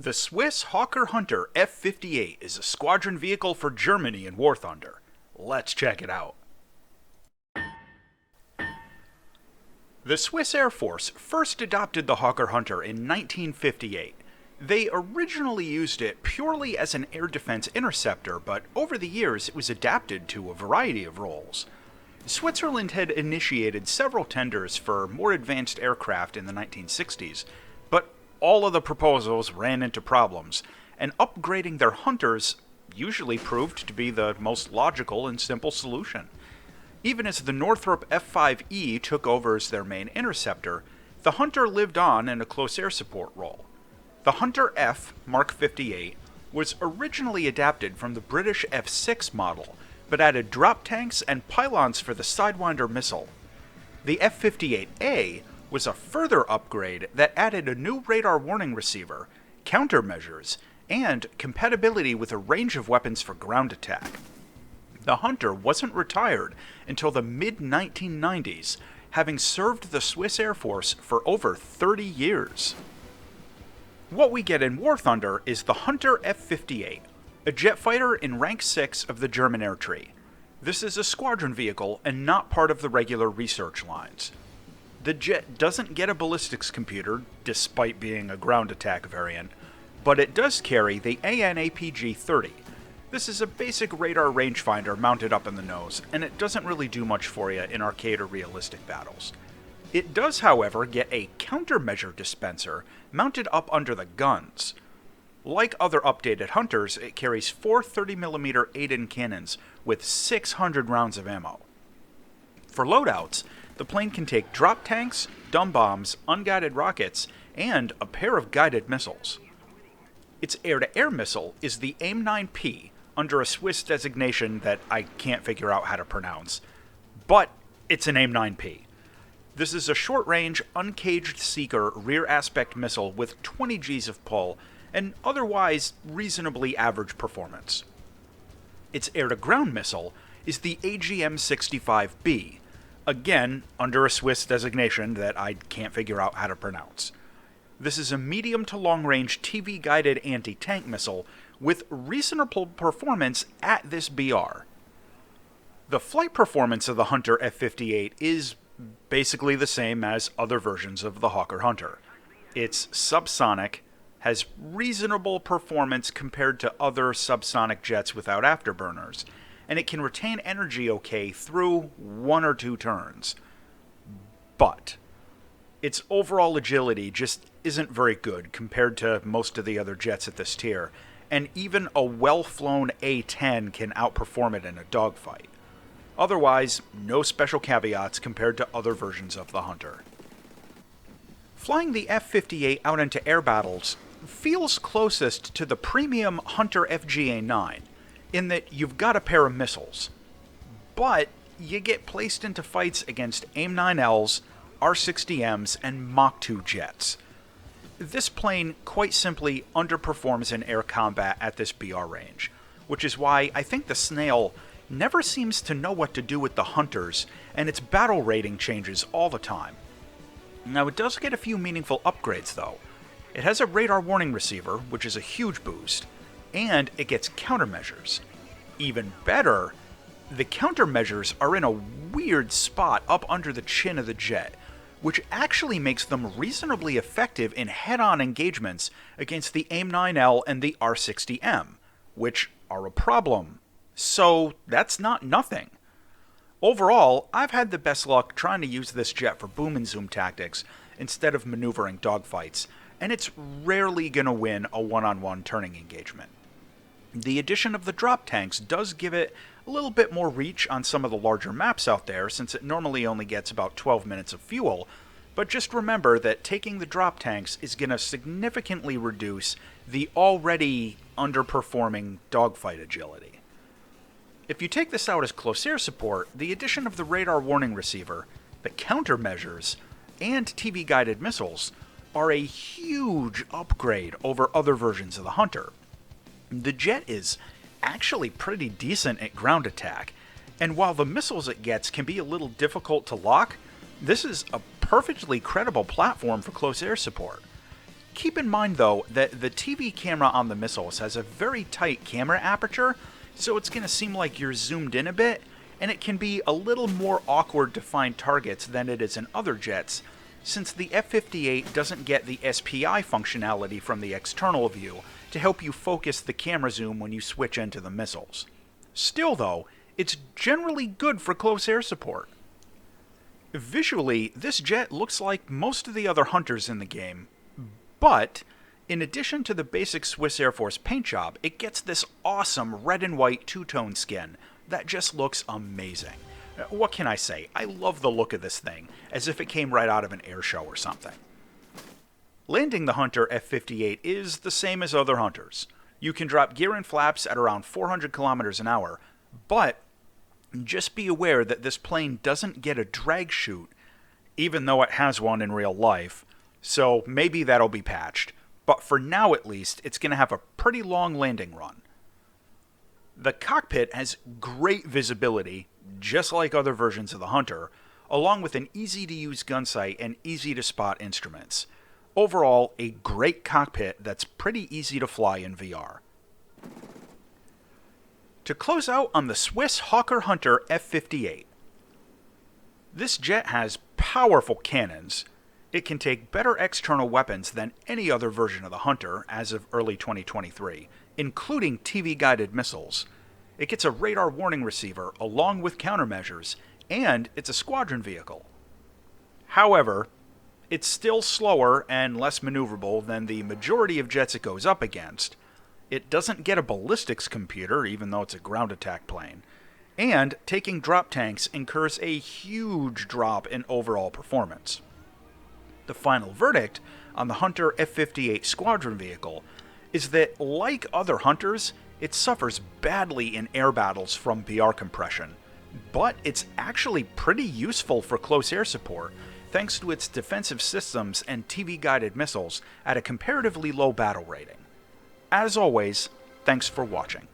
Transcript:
The Swiss Hunter F.58 is a squadron vehicle for Germany in War Thunder. Let's check it out. The Swiss Air Force first adopted the Hawker Hunter in 1958. They originally used it purely as an air defense interceptor, but over the years it was adapted to a variety of roles. Switzerland had initiated several tenders for more advanced aircraft in the 1960s, but all of the proposals ran into problems, and upgrading their Hunters usually proved to be the most logical and simple solution. Even as the Northrop F-5E took over as their main interceptor, the Hunter lived on in a close air support role. The Hunter F Mark 58 was originally adapted from the British F-6 model, but added drop tanks and pylons for the Sidewinder missile. The F-58A was a further upgrade that added a new radar warning receiver, countermeasures, and compatibility with a range of weapons for ground attack. The Hunter wasn't retired until the mid-1990s, having served the Swiss Air Force for over 30 years. What we get in War Thunder is the Hunter F-58, a jet fighter in Rank 6 of the German air tree. This is a squadron vehicle and not part of the regular research lines. The jet doesn't get a ballistics computer, despite being a ground attack variant, but it does carry the AN/APG-30. This is a basic radar rangefinder mounted up in the nose, and it doesn't really do much for you in arcade or realistic battles. It does, however, get a countermeasure dispenser mounted up under the guns. Like other updated Hunters, it carries four 30mm 8-in cannons with 600 rounds of ammo. For loadouts, the plane can take drop tanks, dumb bombs, unguided rockets, and a pair of guided missiles. Its air-to-air missile is the AIM-9P, under a Swiss designation that I can't figure out how to pronounce. But it's an AIM-9P. This is a short-range, uncaged seeker rear aspect missile with 20 Gs of pull, and otherwise reasonably average performance. Its air-to-ground missile is the AGM-65B, again under a Swiss designation that I can't figure out how to pronounce. This is a medium to long-range TV-guided anti-tank missile with reasonable performance at this BR. The flight performance of the Hunter F-58 is basically the same as other versions of the Hawker Hunter. It's subsonic, has reasonable performance compared to other subsonic jets without afterburners, and it can retain energy okay through one or two turns. But its overall agility just isn't very good compared to most of the other jets at this tier, and even a well-flown A-10 can outperform it in a dogfight. Otherwise, no special caveats compared to other versions of the Hunter. Flying the F-58 out into air battles feels closest to the premium Hunter FGA-9, in that you've got a pair of missiles, but you get placed into fights against AIM-9Ls, R-60Ms, and Mach 2 jets. This plane quite simply underperforms in air combat at this BR range, which is why I think the Snail never seems to know what to do with the Hunters, and its battle rating changes all the time. Now, it does get a few meaningful upgrades, though. It has a radar warning receiver, which is a huge boost, and it gets countermeasures. Even better, the countermeasures are in a weird spot up under the chin of the jet, which actually makes them reasonably effective in head-on engagements against the AIM-9L and the R-60M, which are a problem. So that's not nothing. Overall, I've had the best luck trying to use this jet for boom and zoom tactics instead of maneuvering dogfights, and it's rarely going to win a one-on-one turning engagement. The addition of the drop tanks does give it a little bit more reach on some of the larger maps out there, since it normally only gets about 12 minutes of fuel, but just remember that taking the drop tanks is going to significantly reduce the already underperforming dogfight agility. If you take this out as close air support, the addition of the radar warning receiver, the countermeasures, and TV-guided missiles are a huge upgrade over other versions of the Hunter. The jet is actually pretty decent at ground attack, and while the missiles it gets can be a little difficult to lock, this is a perfectly credible platform for close air support. Keep in mind, though, that the TV camera on the missiles has a very tight camera aperture, so it's going to seem like you're zoomed in a bit, and it can be a little more awkward to find targets than it is in other jets, since the F-58 doesn't get the SPI functionality from the external view to help you focus the camera zoom when you switch into the missiles. Still, though, it's generally good for close air support. Visually, this jet looks like most of the other Hunters in the game, but in addition to the basic Swiss Air Force paint job, it gets this awesome red and white two-tone skin that just looks amazing. What can I say? I love the look of this thing, as if it came right out of an air show or something. Landing the Hunter F-58 is the same as other Hunters. You can drop gear and flaps at around 400 kilometers an hour, but just be aware that this plane doesn't get a drag chute, even though it has one in real life, so maybe that'll be patched. But for now at least, it's going to have a pretty long landing run. The cockpit has great visibility, just like other versions of the Hunter, along with an easy-to-use gun sight and easy-to-spot instruments. Overall, a great cockpit that's pretty easy to fly in VR. To close out on the Swiss Hunter F-58. This jet has powerful cannons. It can take better external weapons than any other version of the Hunter as of early 2023, including TV-guided missiles. It gets a radar warning receiver along with countermeasures, and it's a squadron vehicle. However, it's still slower and less maneuverable than the majority of jets it goes up against. It doesn't get a ballistics computer, even though it's a ground attack plane. And taking drop tanks incurs a huge drop in overall performance. The final verdict on the Hunter F-58 squadron vehicle is that, like other Hunters, it suffers badly in air battles from BR compression. But it's actually pretty useful for close air support, thanks to its defensive systems and TV-guided missiles at a comparatively low battle rating. As always, thanks for watching.